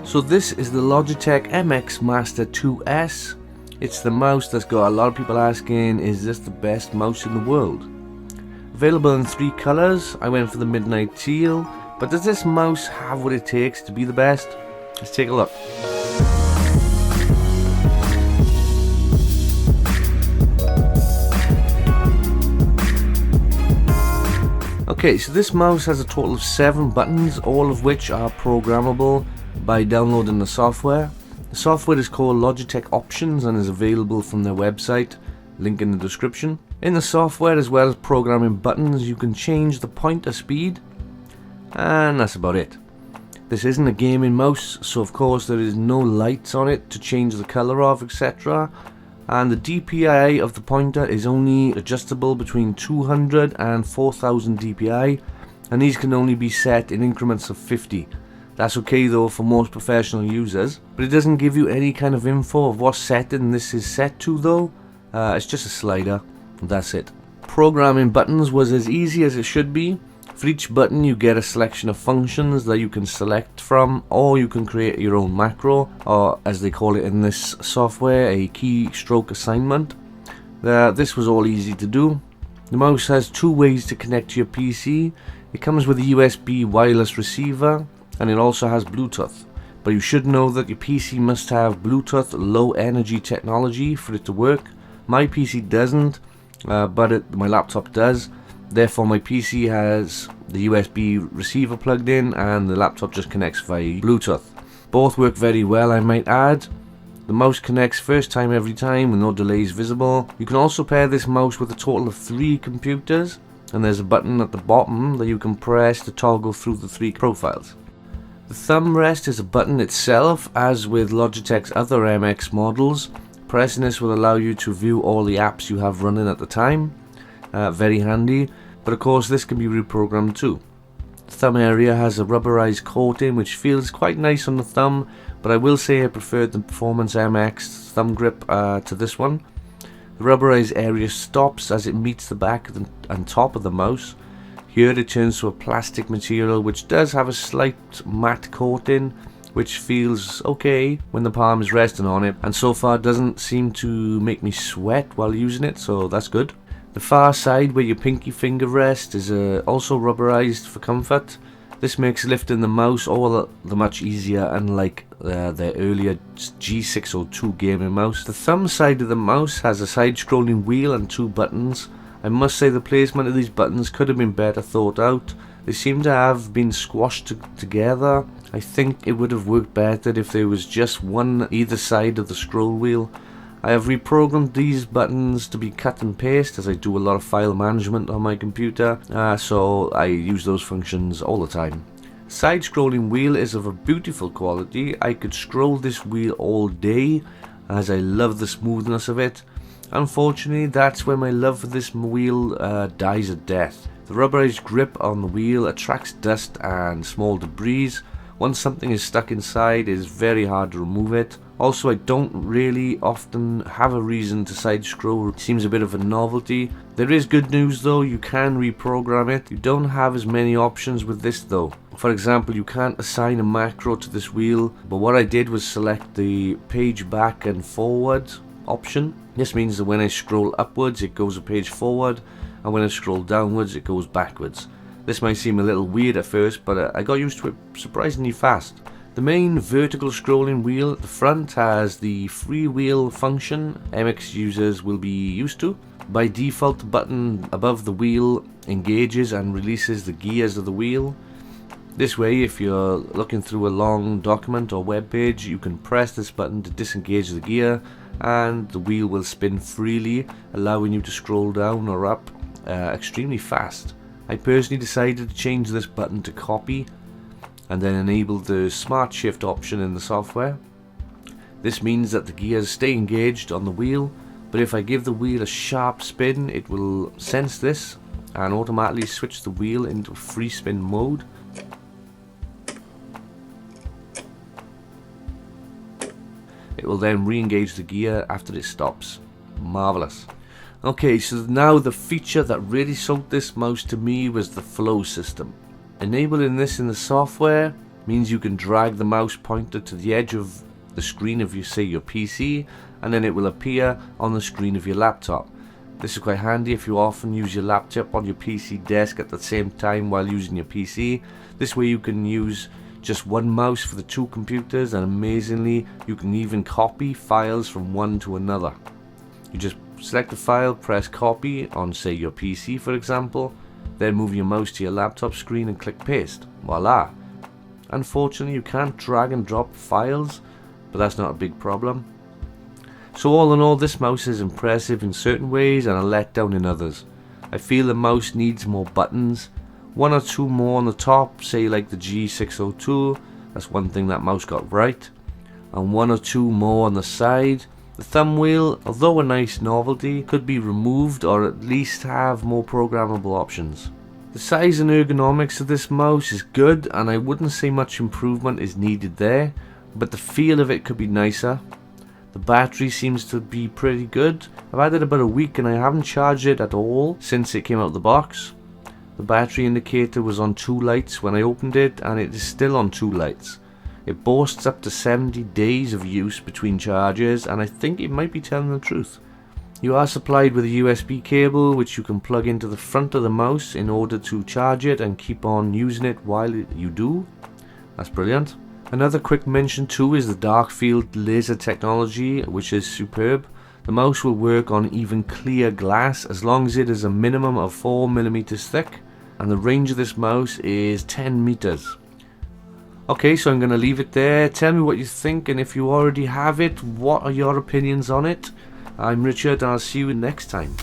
So this is the Logitech MX Master 2S. It's the mouse that's got a lot of people asking, is this the best mouse in the world? Available in 3 colors. I went for the midnight teal, but does this mouse have what it takes to be the best? Let's take a look. Okay, so this mouse has a total of 7 buttons, all of which are programmable by downloading the software. The software is called Logitech Options and is available from their website, link in the description. In the software, as well as programming buttons, you can change the pointer speed, and that's about it. This isn't a gaming mouse, so of course there is no lights on it to change the color of, etc. And the DPI of the pointer is only adjustable between 200 and 4000 DPI, and these can only be set in increments of 50. That's okay though for most professional users, but it doesn't give you any kind of info of what setting this is set to though. It's just a slider, and that's it. Programming buttons was as easy as it should be. For each button you get a selection of functions that you can select from, or you can create your own macro, or as they call it in this software, a keystroke assignment. This was all easy to do. The mouse has 2 ways to connect to your PC. It comes with a USB wireless receiver, and it also has Bluetooth. But you should know that your PC must have Bluetooth low energy technology for it to work. My PC doesn't, but my laptop does. Therefore my PC has the USB receiver plugged in and the laptop just connects via Bluetooth. Both work very well, I might add. The mouse connects first time every time with no delays visible. You can also pair this mouse with a total of 3 computers, and there's a button at the bottom that you can press to toggle through the 3 profiles. The thumb rest is a button itself, as with Logitech's other MX models. Pressing this will allow you to view all the apps you have running at the time. Very handy, but of course this can be reprogrammed too. The thumb area has a rubberized coating which feels quite nice on the thumb, but I will say I preferred the Performance MX thumb grip to this one. The rubberized area stops as it meets the back and top of the mouse. Here it turns to a plastic material which does have a slight matte coating, which feels okay when the palm is resting on it, and so far doesn't seem to make me sweat while using it, so that's good. The far side where your pinky finger rests is also rubberized for comfort. This makes lifting the mouse all the much easier, unlike the earlier G602 gaming mouse. The thumb side of the mouse has a side-scrolling wheel and 2 buttons. I must say the placement of these buttons could have been better thought out. They seem to have been squashed together. I think it would have worked better if there was just one either side of the scroll wheel. I have reprogrammed these buttons to be cut and paste, as I do a lot of file management on my computer, so I use those functions all the time. Side scrolling wheel is of a beautiful quality. I could scroll this wheel all day, as I love the smoothness of it. Unfortunately, that's where my love for this wheel dies a death. The rubberized grip on the wheel attracts dust and small debris. Once something is stuck inside, it is very hard to remove it. Also, I don't really often have a reason to side scroll. It seems a bit of a novelty. There is good news though, you can reprogram it. You don't have as many options with this though. For example, you can't assign a macro to this wheel, but what I did was select the page back and forward option. This means that when I scroll upwards it goes a page forward, and when I scroll downwards it goes backwards. This might seem a little weird at first, but I got used to it surprisingly fast. The main vertical scrolling wheel at the front has the freewheel function MX users will be used to. By default, the button above the wheel engages and releases the gears of the wheel. This way, if you're looking through a long document or web page, you can press this button to disengage the gear and the wheel will spin freely, allowing you to scroll down or up extremely fast. I personally decided to change this button to copy and then enable the smart shift option in the software. This means that the gears stay engaged on the wheel, but if I give the wheel a sharp spin, it will sense this and automatically switch the wheel into free spin mode. It will then re-engage the gear after it stops. Marvelous. Okay, so now the feature that really sold this mouse to me was the flow system. Enabling this in the software means you can drag the mouse pointer to the edge of the screen of your PC, and then it will appear on the screen of your laptop. This is quite handy if you often use your laptop on your PC desk at the same time while using your PC. This way you can use just one mouse for the two computers, and amazingly you can even copy files from one to another. You just select a file, press copy on say your PC for example, then move your mouse to your laptop screen and click paste. Voila! Unfortunately you can't drag and drop files, but that's not a big problem. So all in all, this mouse is impressive in certain ways and a letdown in others. I feel the mouse needs more buttons, one or two more on the top, say like the G602, that's one thing that mouse got right, and one or two more on the side. The thumb wheel, although a nice novelty, could be removed or at least have more programmable options. The size and ergonomics of this mouse is good, and I wouldn't say much improvement is needed there, but the feel of it could be nicer. The battery seems to be pretty good. I've had it about a week and I haven't charged it at all since it came out of the box. The battery indicator was on 2 lights when I opened it, and it is still on 2 lights. It boasts up to 70 days of use between charges, and I think it might be telling the truth. You are supplied with a USB cable which you can plug into the front of the mouse in order to charge it and keep on using it while you do. That's brilliant. Another quick mention too is the dark field laser technology, which is superb. The mouse will work on even clear glass as long as it is a minimum of 4mm thick, and the range of this mouse is 10 meters. Okay, so I'm going to leave it there. Tell me what you think, and if you already have it, what are your opinions on it? I'm Richard and I'll see you next time.